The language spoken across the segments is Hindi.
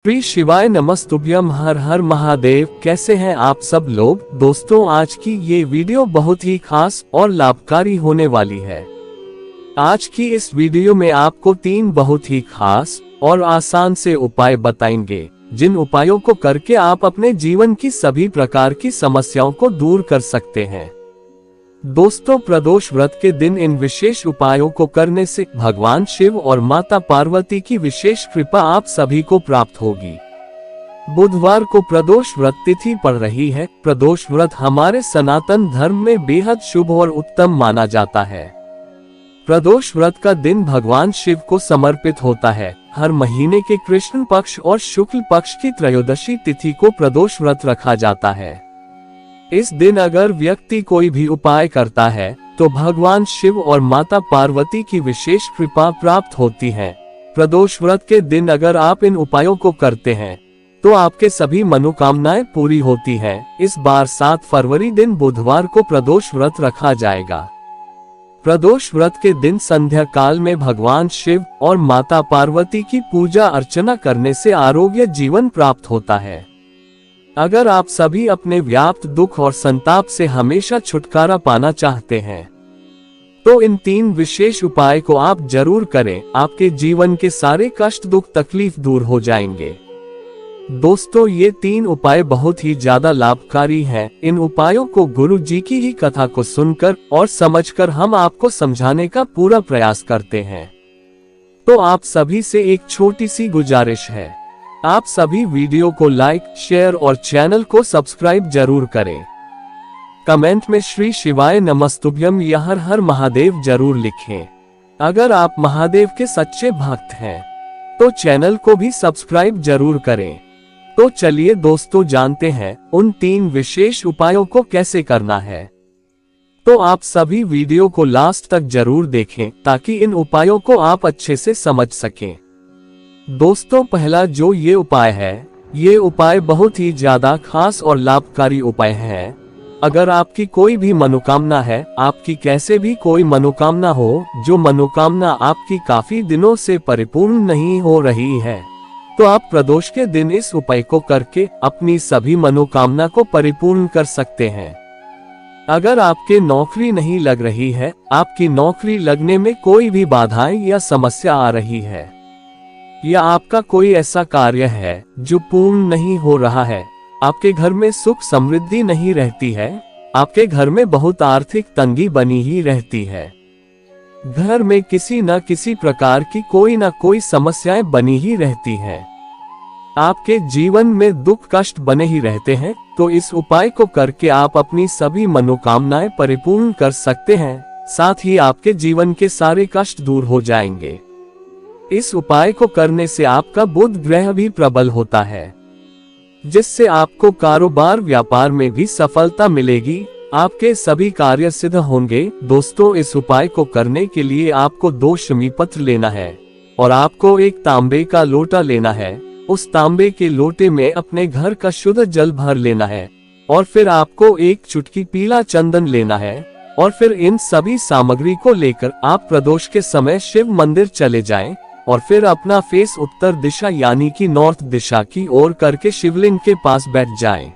श्री शिवाय नमस्तुभ्यम। हर हर महादेव। कैसे हैं आप सब लोग। दोस्तों, आज की ये वीडियो बहुत ही खास और लाभकारी होने वाली है। आज की इस वीडियो में आपको 3 बहुत ही खास और आसान से उपाय बताएंगे, जिन उपायों को करके आप अपने जीवन की सभी प्रकार की समस्याओं को दूर कर सकते हैं। दोस्तों, प्रदोष व्रत के दिन इन विशेष उपायों को करने से भगवान शिव और माता पार्वती की विशेष कृपा आप सभी को प्राप्त होगी। बुधवार को प्रदोष व्रत तिथि पड़ रही है। प्रदोष व्रत हमारे सनातन धर्म में बेहद शुभ और उत्तम माना जाता है। प्रदोष व्रत का दिन भगवान शिव को समर्पित होता है। हर महीने के कृष्ण पक्ष और शुक्ल पक्ष की त्रयोदशी तिथि को प्रदोष व्रत रखा जाता है। इस दिन अगर व्यक्ति कोई भी उपाय करता है तो भगवान शिव और माता पार्वती की विशेष कृपा प्राप्त होती है। प्रदोष व्रत के दिन अगर आप इन उपायों को करते हैं तो आपके सभी मनोकामनाएं पूरी होती हैं। इस बार 7 फरवरी दिन बुधवार को प्रदोष व्रत रखा जाएगा। प्रदोष व्रत के दिन संध्या काल में भगवान शिव और माता पार्वती की पूजा अर्चना करने से आरोग्य जीवन प्राप्त होता है। अगर आप सभी अपने व्याप्त दुख और संताप से हमेशा छुटकारा पाना चाहते हैं तो इन 3 विशेष उपाय को आप जरूर करें। आपके जीवन के सारे कष्ट दुख तकलीफ दूर हो जाएंगे। दोस्तों, ये 3 उपाय बहुत ही ज्यादा लाभकारी हैं। इन उपायों को गुरु जी की ही कथा को सुनकर और समझकर हम आपको समझाने का पूरा प्रयास करते हैं। तो आप सभी से एक छोटी सी गुजारिश है, आप सभी वीडियो को लाइक, शेयर और चैनल को सब्सक्राइब जरूर करें। कमेंट में श्री शिवाय नमस्तुभ्यम या हर हर महादेव जरूर लिखें। अगर आप महादेव के सच्चे भक्त हैं तो चैनल को भी सब्सक्राइब जरूर करें। तो चलिए दोस्तों, जानते हैं उन 3 विशेष उपायों को कैसे करना है। तो आप सभी वीडियो को लास्ट तक जरूर देखें ताकि इन उपायों को आप अच्छे से समझ सकें। दोस्तों, पहला जो ये उपाय है, ये उपाय बहुत ही ज्यादा खास और लाभकारी उपाय है। अगर आपकी कोई भी मनोकामना है, आपकी कैसे भी कोई मनोकामना हो, जो मनोकामना आपकी काफी दिनों से परिपूर्ण नहीं हो रही है, तो आप प्रदोष के दिन इस उपाय को करके अपनी सभी मनोकामना को परिपूर्ण कर सकते हैं। अगर आपके नौकरी नहीं लग रही है, आपकी नौकरी लगने में कोई भी बाधाएं या समस्या आ रही है, या आपका कोई ऐसा कार्य है जो पूर्ण नहीं हो रहा है, आपके घर में सुख समृद्धि नहीं रहती है, आपके घर में बहुत आर्थिक तंगी बनी ही रहती है, घर में किसी न किसी प्रकार की कोई न कोई समस्याएं बनी ही रहती हैं, आपके जीवन में दुख कष्ट बने ही रहते हैं, तो इस उपाय को करके आप अपनी सभी मनोकामनाएं परिपूर्ण कर सकते हैं। साथ ही आपके जीवन के सारे कष्ट दूर हो जाएंगे। इस उपाय को करने से आपका बुध ग्रह भी प्रबल होता है, जिससे आपको कारोबार व्यापार में भी सफलता मिलेगी। आपके सभी कार्य सिद्ध होंगे। दोस्तों, इस उपाय को करने के लिए आपको 2 शमी पत्र लेना है और आपको एक तांबे का लोटा लेना है। उस तांबे के लोटे में अपने घर का शुद्ध जल भर लेना है और फिर आपको एक चुटकी पीला चंदन लेना है और फिर इन सभी सामग्री को लेकर आप प्रदोष के समय शिव मंदिर चले जाएं और फिर अपना फेस उत्तर दिशा यानी कि नॉर्थ दिशा की ओर करके शिवलिंग के पास बैठ जाएं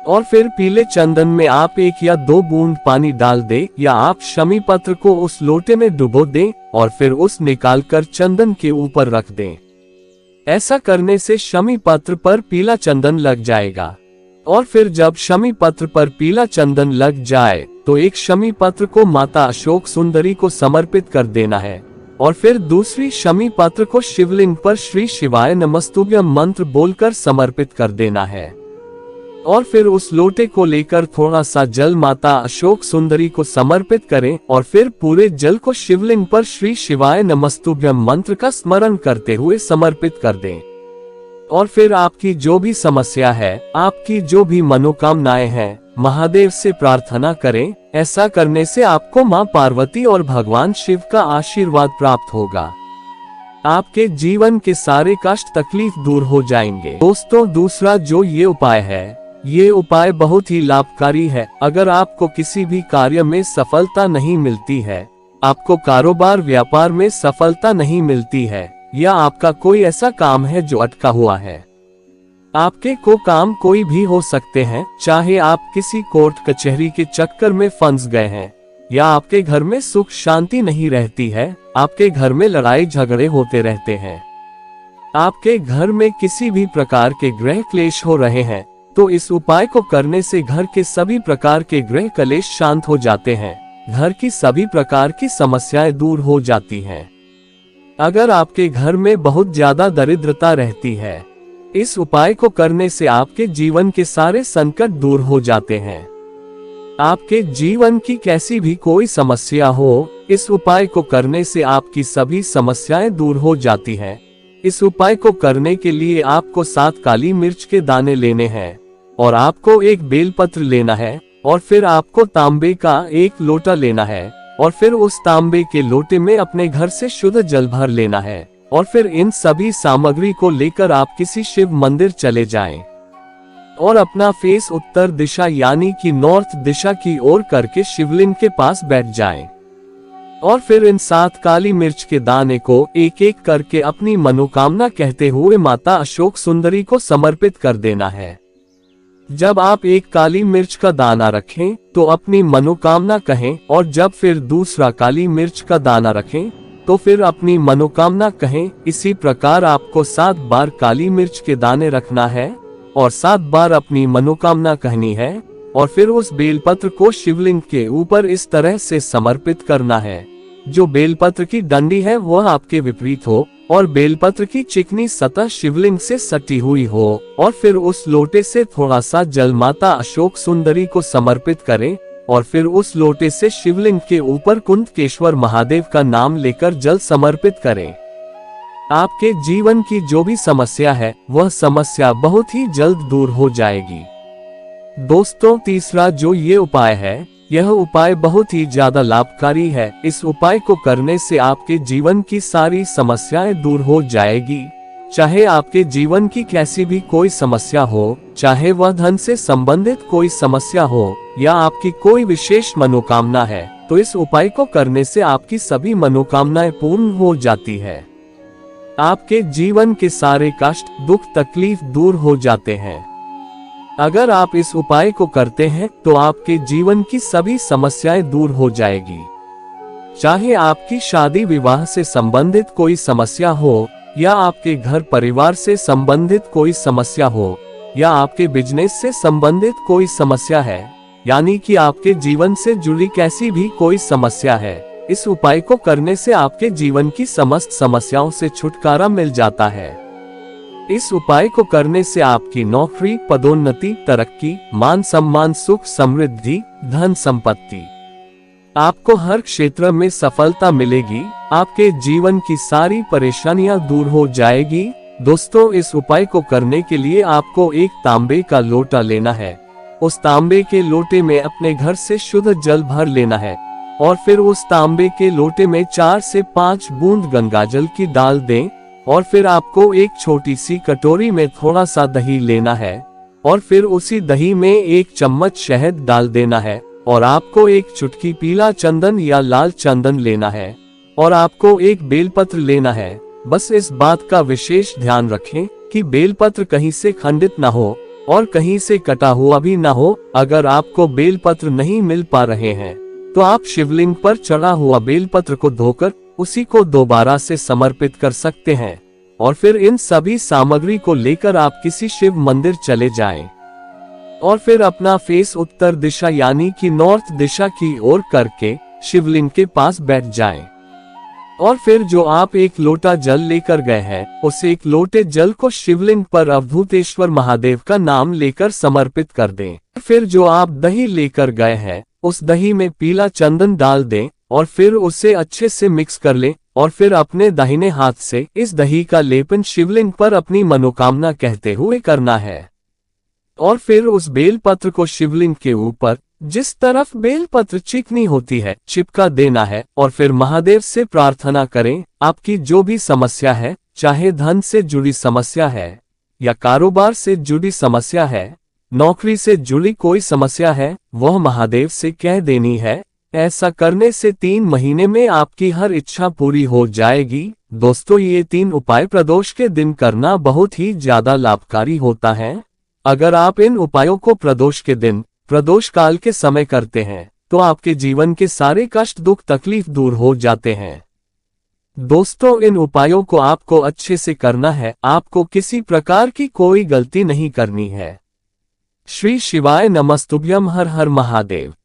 और फिर पीले चंदन में आप 1 या 2 बूंद पानी डाल दें या आप शमी पत्र को उस लोटे में डुबो दें और फिर उस निकालकर चंदन के ऊपर रख दें। ऐसा करने से शमी पत्र पर पीला चंदन लग जाएगा और फिर जब शमी पत्र पर पीला चंदन लग जाए तो एक शमी पत्र को माता अशोक सुंदरी को समर्पित कर देना है और फिर दूसरी शमी पत्र को शिवलिंग पर श्री शिवाय नमस्तुभ्यम मंत्र बोलकर समर्पित कर देना है और फिर उस लोटे को लेकर थोड़ा सा जल माता अशोक सुंदरी को समर्पित करें और फिर पूरे जल को शिवलिंग पर श्री शिवाय नमस्तुभ्यम मंत्र का स्मरण करते हुए समर्पित कर दें और फिर आपकी जो भी समस्या है, आपकी जो भी मनोकामनाएं हैं, महादेव से प्रार्थना करें। ऐसा करने से आपको मां पार्वती और भगवान शिव का आशीर्वाद प्राप्त होगा। आपके जीवन के सारे कष्ट तकलीफ दूर हो जाएंगे। दोस्तों, दूसरा जो ये उपाय है, ये उपाय बहुत ही लाभकारी है। अगर आपको किसी भी कार्य में सफलता नहीं मिलती है, आपको कारोबार व्यापार में सफलता नहीं मिलती है, या आपका कोई ऐसा काम है जो अटका हुआ है। आपके को काम कोई भी हो सकते हैं, चाहे आप किसी कोर्ट कचहरी के चक्कर में फंस गए हैं, या आपके घर में सुख शांति नहीं रहती है, आपके घर में लड़ाई झगड़े होते रहते हैं, आपके घर में किसी भी प्रकार के ग्रह क्लेश हो रहे हैं, तो इस उपाय को करने से घर के सभी प्रकार के ग्रह क्लेश शांत हो जाते हैं, घर की सभी प्रकार की समस्याएं दूर हो जाती हैं। अगर आपके घर में बहुत ज्यादा दरिद्रता रहती है, इस उपाय को करने से आपके जीवन के सारे संकट दूर हो जाते हैं। आपके जीवन की कैसी भी कोई समस्या हो, इस उपाय को करने से आपकी सभी समस्याएं दूर हो जाती हैं। इस उपाय को करने के लिए आपको 7 काली मिर्च के दाने लेने हैं और आपको एक बेलपत्र लेना है, और फिर आपको तांबे का 1 लोटा लेना है, और फिर उस तांबे के लोटे में अपने घर से शुद्ध जल भर लेना है, और फिर इन सभी सामग्री को लेकर आप किसी शिव मंदिर चले जाएं और अपना फेस उत्तर दिशा यानी कि नॉर्थ दिशा की ओर करके शिवलिंग के पास बैठ जाएं। और फिर इन 7 काली मिर्च के दाने को एक एक करके अपनी मनोकामना कहते हुए माता अशोक सुंदरी को समर्पित कर देना है। जब आप एक काली मिर्च का दाना रखें तो अपनी मनोकामना कहें, और जब फिर दूसरा काली मिर्च का दाना रखें तो फिर अपनी मनोकामना कहें। इसी प्रकार आपको 7 बार काली मिर्च के दाने रखना है और 7 बार अपनी मनोकामना कहनी है, और फिर उस बेलपत्र को शिवलिंग के ऊपर इस तरह से समर्पित करना है। जो बेलपत्र की डंडी है वह आपके विपरीत हो और बेलपत्र की चिकनी सतह शिवलिंग से सटी हुई हो, और फिर उस लोटे से थोड़ा सा जल माता अशोक सुंदरी को समर्पित करें, और फिर उस लोटे से शिवलिंग के ऊपर कुंडकेश्वर महादेव का नाम लेकर जल समर्पित करें। आपके जीवन की जो भी समस्या है वह समस्या बहुत ही जल्द दूर हो जाएगी। दोस्तों, तीसरा जो ये उपाय है, यह उपाय बहुत ही ज्यादा लाभकारी है। इस उपाय को करने से आपके जीवन की सारी समस्याएं दूर हो जाएगी। चाहे आपके जीवन की कैसी भी कोई समस्या हो, चाहे वह धन से संबंधित कोई समस्या हो या आपकी कोई विशेष मनोकामना है, तो इस उपाय को करने से आपकी सभी मनोकामनाएं पूर्ण हो जाती है। आपके जीवन के सारे कष्ट, दुख, तकलीफ दूर हो जाते हैं। अगर आप इस उपाय को करते हैं तो आपके जीवन की सभी समस्याएं दूर हो जाएगी। चाहे आपकी शादी विवाह से संबंधित कोई समस्या हो, या आपके घर परिवार से संबंधित कोई समस्या हो, या आपके बिजनेस से संबंधित कोई समस्या है, यानी कि आपके जीवन से जुड़ी कैसी भी कोई समस्या है, इस उपाय को करने से आपके जीवन की समस्त समस्याओं से छुटकारा मिल जाता है। इस उपाय को करने से आपकी नौकरी, पदोन्नति, तरक्की, मान सम्मान, सुख, समृद्धि, धन संपत्ति, आपको हर क्षेत्र में सफलता मिलेगी। आपके जीवन की सारी परेशानियां दूर हो जाएगी। दोस्तों, इस उपाय को करने के लिए आपको एक तांबे का लोटा लेना है। उस तांबे के लोटे में अपने घर से शुद्ध जल भर लेना है, और फिर उस तांबे के लोटे में 4 से 5 बूंद गंगाजल की डाल दें, और फिर आपको एक छोटी सी कटोरी में थोड़ा सा दही लेना है, और फिर उसी दही में 1 चम्मच शहद डाल देना है, और आपको एक चुटकी पीला चंदन या लाल चंदन लेना है, और आपको एक बेलपत्र लेना है। बस इस बात का विशेष ध्यान रखें कि बेलपत्र कहीं से खंडित न हो और कहीं से कटा हुआ भी न हो। अगर आपको बेलपत्र नहीं मिल पा रहे हैं तो आप शिवलिंग पर चढ़ा हुआ बेलपत्र को धोकर उसी को दोबारा से समर्पित कर सकते हैं, और फिर इन सभी सामग्री को लेकर आप किसी शिव मंदिर चले जाएं, और फिर अपना फेस उत्तर दिशा यानी कि नॉर्थ दिशा की ओर करके शिवलिंग के पास बैठ जाएं, और फिर जो आप 1 लोटा जल लेकर गए हैं उस 1 लोटे जल को शिवलिंग पर अवधूतेश्वर महादेव का नाम लेकर समर्पित कर दें। फिर जो आप दही लेकर गए हैं उस दही में पीला चंदन डाल दें, और फिर उसे अच्छे से मिक्स कर लें, और फिर अपने दाहिने हाथ से इस दही का लेपन शिवलिंग पर अपनी मनोकामना कहते हुए करना है, और फिर उस बेलपत्र को शिवलिंग के ऊपर जिस तरफ बेलपत्र चिकनी होती है चिपका देना है, और फिर महादेव से प्रार्थना करें। आपकी जो भी समस्या है, चाहे धन से जुड़ी समस्या है या कारोबार से जुड़ी समस्या है, नौकरी से जुड़ी कोई समस्या है, वह महादेव से कह देनी है। ऐसा करने से 3 महीने में आपकी हर इच्छा पूरी हो जाएगी। दोस्तों, ये 3 उपाय प्रदोष के दिन करना बहुत ही ज्यादा लाभकारी होता है। अगर आप इन उपायों को प्रदोष के दिन, प्रदोष काल के समय करते हैं, तो आपके जीवन के सारे कष्ट, दुख, तकलीफ दूर हो जाते हैं। दोस्तों, इन उपायों को आपको अच्छे से करना है, आपको किसी प्रकार की कोई गलती नहीं करनी है। श्री शिवाय नमस्तुभ्यम। हर हर महादेव।